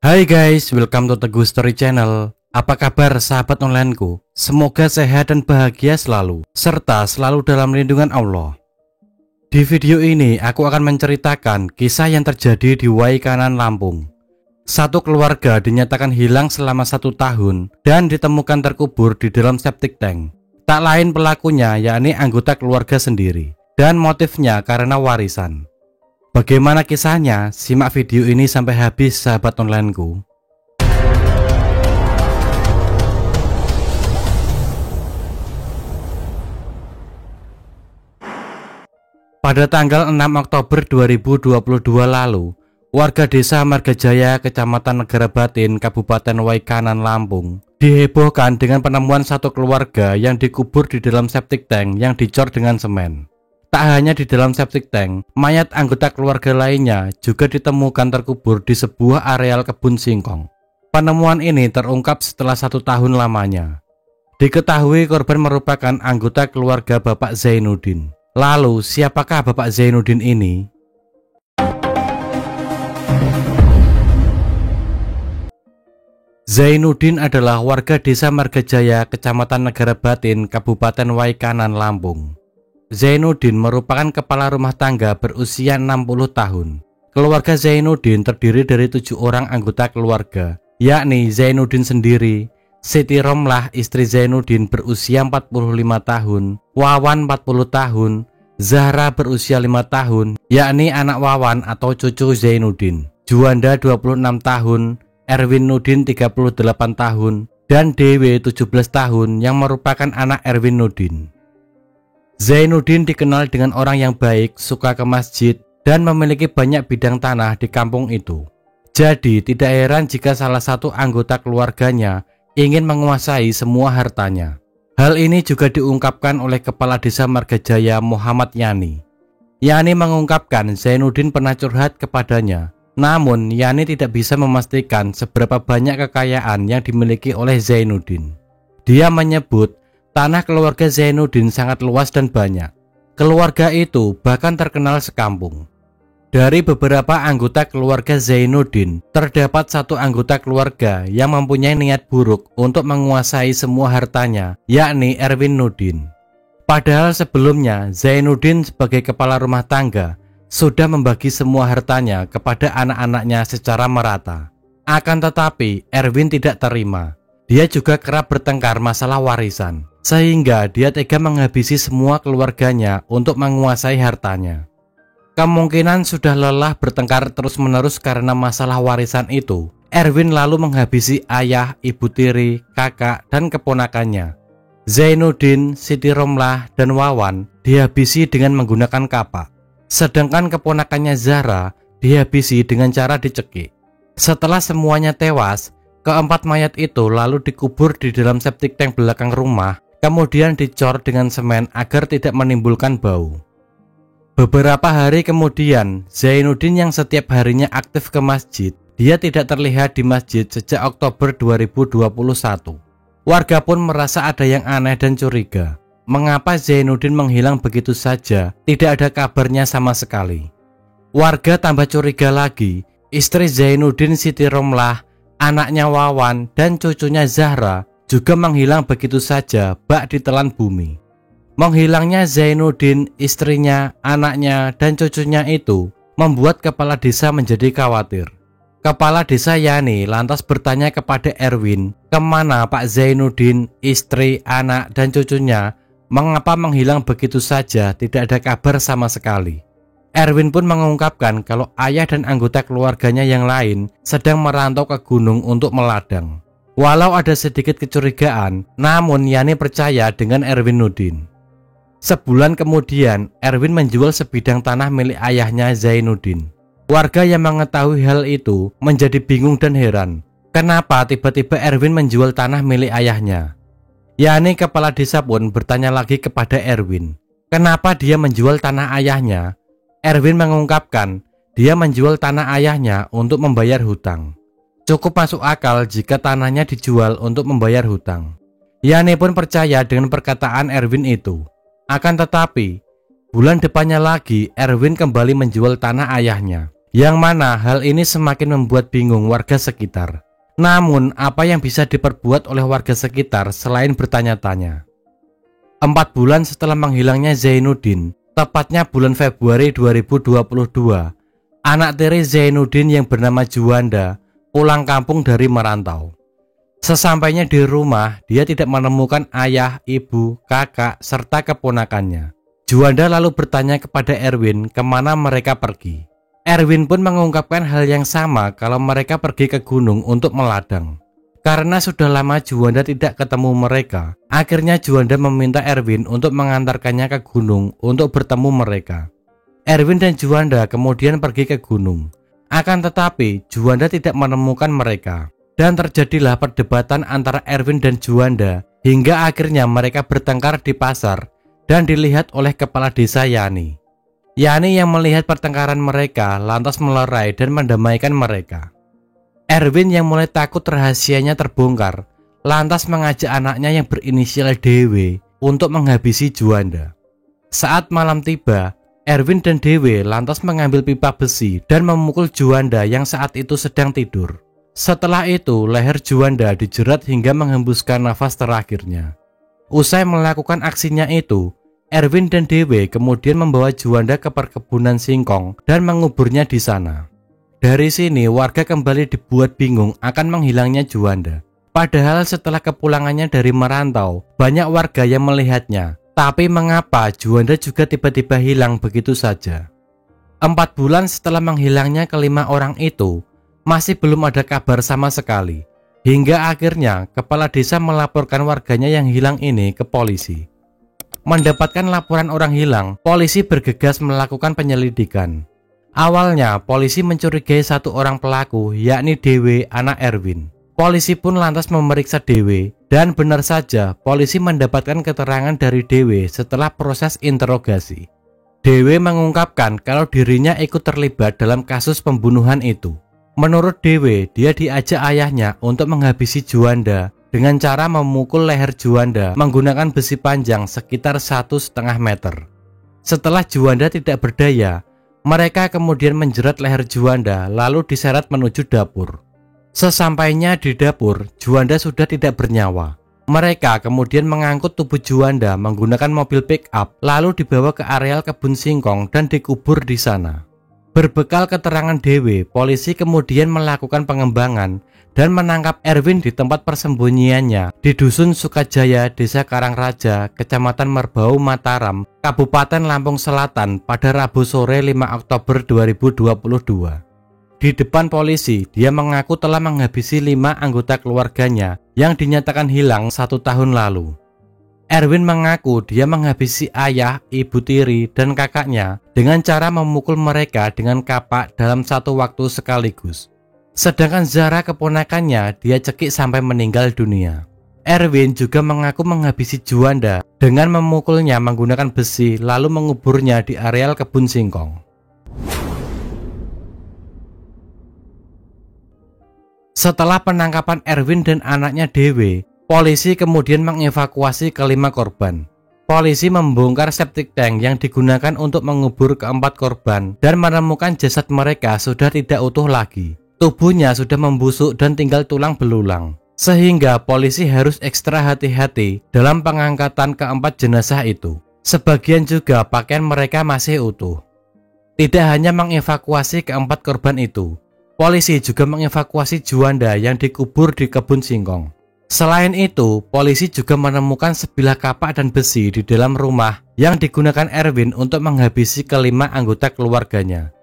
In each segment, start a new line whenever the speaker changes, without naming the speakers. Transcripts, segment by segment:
Hai guys, welcome to Teguh Story Channel. Apa kabar sahabat onlineku? Semoga sehat dan bahagia selalu, serta selalu dalam lindungan Allah. Di video ini aku akan menceritakan kisah yang terjadi di Waikanan, Lampung. Satu keluarga dinyatakan hilang selama 1 tahun dan ditemukan terkubur di dalam septic tank. Tak lain pelakunya yakni anggota keluarga sendiri, dan motifnya karena warisan. Bagaimana kisahnya? Simak video ini sampai habis sahabat onlineku. Pada tanggal 6 Oktober 2022 lalu, warga desa Margajaya, Kecamatan Negara Batin, Kabupaten Waikanan, Lampung, dihebohkan dengan penemuan satu keluarga yang dikubur di dalam septic tank yang dicor dengan semen. Tak hanya di dalam septic tank, mayat anggota keluarga lainnya juga ditemukan terkubur di sebuah areal kebun singkong. Penemuan ini terungkap setelah 1 tahun lamanya. Diketahui korban merupakan anggota keluarga Bapak Zainuddin. Lalu, siapakah Bapak Zainuddin ini? Zainuddin adalah warga desa Margajaya, Kecamatan Negara Batin, Kabupaten Waikanan, Lampung. Zainuddin merupakan kepala rumah tangga berusia 60 tahun. Keluarga Zainuddin terdiri dari 7 orang anggota keluarga, yakni Zainuddin sendiri, Siti Romlah istri Zainuddin berusia 45 tahun, Wawan 40 tahun, Zahra berusia 5 tahun, yakni anak Wawan atau cucu Zainuddin, Juanda 26 tahun, Erwin Nudin 38 tahun, dan Dewi 17 tahun yang merupakan anak Erwin Nudin. Zainuddin dikenal dengan orang yang baik, suka ke masjid, dan memiliki banyak bidang tanah di kampung itu. Jadi tidak heran jika salah satu anggota keluarganya ingin menguasai semua hartanya. Hal ini juga diungkapkan oleh Kepala Desa Margajaya Muhammad Yani. Yani mengungkapkan Zainuddin pernah curhat kepadanya. Namun Yani tidak bisa memastikan seberapa banyak kekayaan yang dimiliki oleh Zainuddin. Dia menyebut tanah keluarga Zainuddin sangat luas dan banyak. Keluarga itu bahkan terkenal sekampung. Dari beberapa anggota keluarga Zainuddin, terdapat satu anggota keluarga yang mempunyai niat buruk untuk menguasai semua hartanya, yakni Erwin Nudin. Padahal sebelumnya Zainuddin sebagai kepala rumah tangga sudah membagi semua hartanya kepada anak-anaknya secara merata. Akan tetapi Erwin tidak terima. Dia juga kerap bertengkar masalah warisan, sehingga dia tega menghabisi semua keluarganya untuk menguasai hartanya. Kemungkinan sudah lelah bertengkar terus-menerus karena masalah warisan itu, Erwin lalu menghabisi ayah, ibu tiri, kakak, dan keponakannya. Zainuddin, Siti Romlah, dan Wawan dihabisi dengan menggunakan kapak. Sedangkan keponakannya Zahra dihabisi dengan cara dicekik. Setelah semuanya tewas, keempat mayat itu lalu dikubur di dalam septic tank belakang rumah, kemudian dicor dengan semen agar tidak menimbulkan bau. Beberapa hari kemudian, Zainuddin yang setiap harinya aktif ke masjid, dia tidak terlihat di masjid sejak Oktober 2021. Warga pun merasa ada yang aneh dan curiga. Mengapa Zainuddin menghilang begitu saja, tidak ada kabarnya sama sekali. Warga tambah curiga lagi, istri Zainuddin Siti Romlah, anaknya Wawan, dan cucunya Zahra juga menghilang begitu saja bak ditelan bumi. Menghilangnya Zainuddin, istrinya, anaknya, dan cucunya itu membuat kepala desa menjadi khawatir. Kepala desa Yani lantas bertanya kepada Erwin, kemana Pak Zainuddin, istri, anak, dan cucunya, mengapa menghilang begitu saja, tidak ada kabar sama sekali. Erwin pun mengungkapkan kalau ayah dan anggota keluarganya yang lain sedang merantau ke gunung untuk meladang. Walau ada sedikit kecurigaan, namun Yani percaya dengan Erwin Nudin. Sebulan kemudian, Erwin menjual sebidang tanah milik ayahnya Zainuddin. Warga yang mengetahui hal itu menjadi bingung dan heran. Kenapa tiba-tiba Erwin menjual tanah milik ayahnya? Yani kepala desa pun bertanya lagi kepada Erwin, kenapa dia menjual tanah ayahnya? Erwin mengungkapkan, dia menjual tanah ayahnya untuk membayar hutang. Cukup masuk akal jika tanahnya dijual untuk membayar hutang. Yani pun percaya dengan perkataan Erwin itu. Akan tetapi, bulan depannya lagi Erwin kembali menjual tanah ayahnya. yang mana hal ini semakin membuat bingung warga sekitar. Namun, apa yang bisa diperbuat oleh warga sekitar selain bertanya-tanya? 4 bulan setelah menghilangnya Zainuddin, tepatnya bulan Februari 2022, anak tiri Zainuddin yang bernama Juanda pulang kampung dari merantau. Sesampainya di rumah, dia tidak menemukan ayah, ibu, kakak, serta keponakannya. Juanda lalu bertanya kepada Erwin kemana mereka pergi. Erwin pun mengungkapkan hal yang sama kalau mereka pergi ke gunung untuk meladang. Karena sudah lama Juanda tidak ketemu mereka, akhirnya Juanda meminta Erwin untuk mengantarkannya ke gunung untuk bertemu mereka. Erwin dan Juanda kemudian pergi ke gunung. Akan tetapi Juanda tidak menemukan mereka, dan terjadilah perdebatan antara Erwin dan Juanda hingga akhirnya mereka bertengkar di pasar dan dilihat oleh kepala desa Yani. Yani yang melihat pertengkaran mereka lantas melerai dan mendamaikan mereka. Erwin yang mulai takut rahasianya terbongkar lantas mengajak anaknya yang berinisial DW untuk menghabisi Juanda. Saat malam tiba, Erwin dan DW lantas mengambil pipa besi dan memukul Juanda yang saat itu sedang tidur. Setelah itu, leher Juanda dijerat hingga menghembuskan nafas terakhirnya. Usai melakukan aksinya itu, Erwin dan Dewe kemudian membawa Juanda ke perkebunan singkong dan menguburnya di sana. Dari sini, warga kembali dibuat bingung akan menghilangnya Juanda. Padahal setelah kepulangannya dari merantau, banyak warga yang melihatnya. Tapi mengapa Juanda juga tiba-tiba hilang begitu saja? 4 bulan setelah menghilangnya kelima orang itu, masih belum ada kabar sama sekali. Hingga akhirnya kepala desa melaporkan warganya yang hilang ini ke polisi. Mendapatkan laporan orang hilang, polisi bergegas melakukan penyelidikan. Awalnya polisi mencurigai satu orang pelaku, yakni Dewe, anak Erwin. Polisi pun lantas memeriksa Dewe, dan benar saja polisi mendapatkan keterangan dari Dewe setelah proses interogasi. Dewe mengungkapkan kalau dirinya ikut terlibat dalam kasus pembunuhan itu. Menurut Dewe, dia diajak ayahnya untuk menghabisi Juanda dengan cara memukul leher Juanda menggunakan besi panjang sekitar 1,5 meter. Setelah Juanda tidak berdaya, mereka kemudian menjerat leher Juanda lalu diseret menuju dapur. Sesampainya di dapur, Juanda sudah tidak bernyawa. Mereka kemudian mengangkut tubuh Juanda menggunakan mobil pick-up lalu dibawa ke areal kebun singkong dan dikubur di sana. Berbekal keterangan Dewe, polisi kemudian melakukan pengembangan dan menangkap Erwin di tempat persembunyiannya di Dusun Sukajaya, Desa Karangraja, Kecamatan Merbau, Mataram, Kabupaten Lampung Selatan pada Rabu sore 5 Oktober 2022. Di depan polisi, dia mengaku telah menghabisi 5 anggota keluarganya yang dinyatakan hilang 1 tahun lalu. Erwin mengaku dia menghabisi ayah, ibu tiri, dan kakaknya dengan cara memukul mereka dengan kapak dalam satu waktu sekaligus. Sedangkan Zara keponakannya dia cekik sampai meninggal dunia. Erwin juga mengaku menghabisi Juanda dengan memukulnya menggunakan besi lalu menguburnya di areal kebun singkong. Setelah penangkapan Erwin dan anaknya Dewe, polisi kemudian mengevakuasi kelima korban. Polisi membongkar septic tank yang digunakan untuk mengubur keempat korban dan menemukan jasad mereka sudah tidak utuh lagi. Tubuhnya sudah membusuk dan tinggal tulang belulang. Sehingga polisi harus ekstra hati-hati dalam pengangkatan keempat jenazah itu. Sebagian juga pakaian mereka masih utuh. Tidak hanya mengevakuasi keempat korban itu, polisi juga mengevakuasi Juanda yang dikubur di kebun singkong. Selain itu, polisi juga menemukan sebilah kapak dan besi di dalam rumah yang digunakan Erwin untuk menghabisi kelima anggota keluarganya.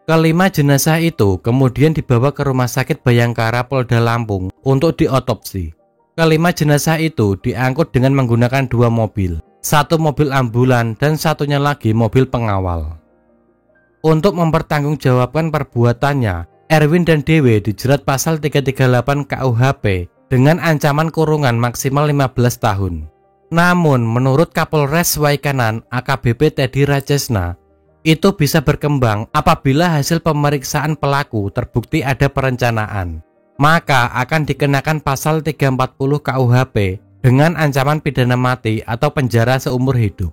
Kelima jenazah itu kemudian dibawa ke Rumah Sakit Bayangkara Polda Lampung untuk diotopsi. Kelima jenazah itu diangkut dengan menggunakan 2 mobil, 1 mobil ambulan dan satunya lagi mobil pengawal. Untuk mempertanggungjawabkan perbuatannya, Erwin dan Dewe dijerat pasal 338 KUHP dengan ancaman kurungan maksimal 15 tahun. Namun, menurut Kapolres Waikanan AKBP Teddy Rajasna, itu bisa berkembang apabila hasil pemeriksaan pelaku terbukti ada perencanaan. Maka akan dikenakan pasal 340 KUHP dengan ancaman pidana mati atau penjara seumur hidup.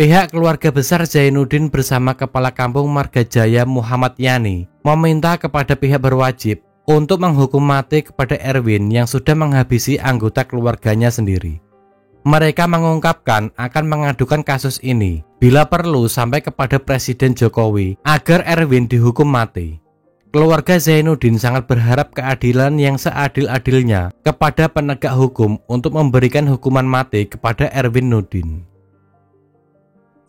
Pihak keluarga besar Zainuddin bersama Kepala Kampung Margajaya Muhammad Yani meminta kepada pihak berwajib untuk menghukum mati kepada Erwin yang sudah menghabisi anggota keluarganya sendiri. Mereka mengungkapkan akan mengadukan kasus ini bila perlu sampai kepada Presiden Jokowi agar Erwin dihukum mati. Keluarga Zainuddin sangat berharap keadilan yang seadil-adilnya kepada penegak hukum untuk memberikan hukuman mati kepada Erwin Nurdin.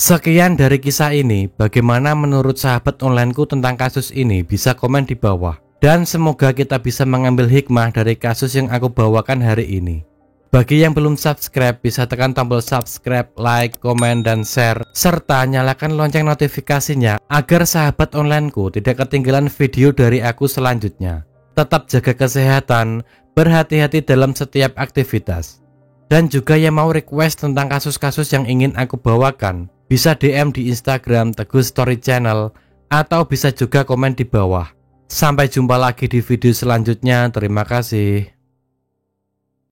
Sekian dari kisah ini. Bagaimana menurut sahabat onlineku tentang kasus ini? Bisa komen di bawah. Dan semoga kita bisa mengambil hikmah dari kasus yang aku bawakan hari ini. Bagi yang belum subscribe, bisa tekan tombol subscribe, like, komen, dan share, serta nyalakan lonceng notifikasinya agar sahabat onlineku tidak ketinggalan video dari aku selanjutnya. Tetap jaga kesehatan, berhati-hati dalam setiap aktivitas. Dan juga yang mau request tentang kasus-kasus yang ingin aku bawakan, bisa DM di Instagram Teguh Story Channel atau bisa juga komen di bawah. Sampai jumpa lagi di video selanjutnya. Terima kasih.